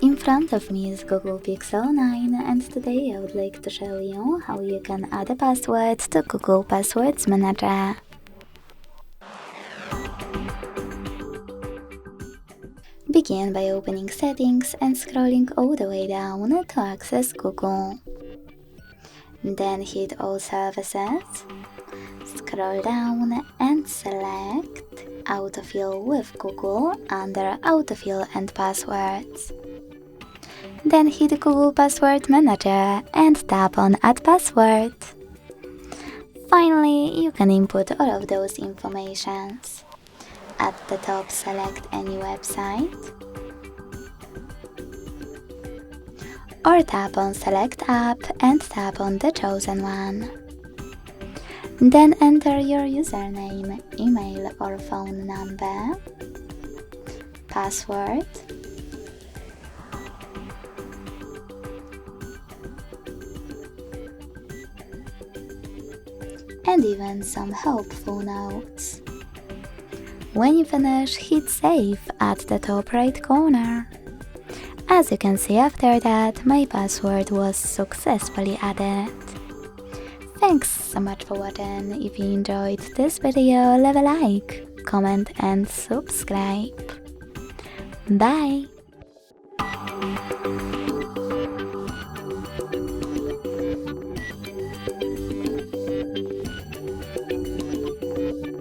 In front of me is Google Pixel 9 and today I would like to show you how you can add a password to Google Passwords Manager. Begin by opening Settings and scrolling all the way down to access Google. Then hit All Services, scroll down and select Autofill with Google under Autofill and Passwords. Then hit Google Password Manager and tap on Add Password. Finally, you can input all of those informations. At the top, select any website, or tap on Select App and tap on the chosen one. Then enter your username, email or phone number, password, and even some helpful notes. When you finish, hit Save at the top right corner. As you can see, after that, my password was successfully added. Thanks so much for watching. If you enjoyed this video, leave a like, comment and subscribe. Bye!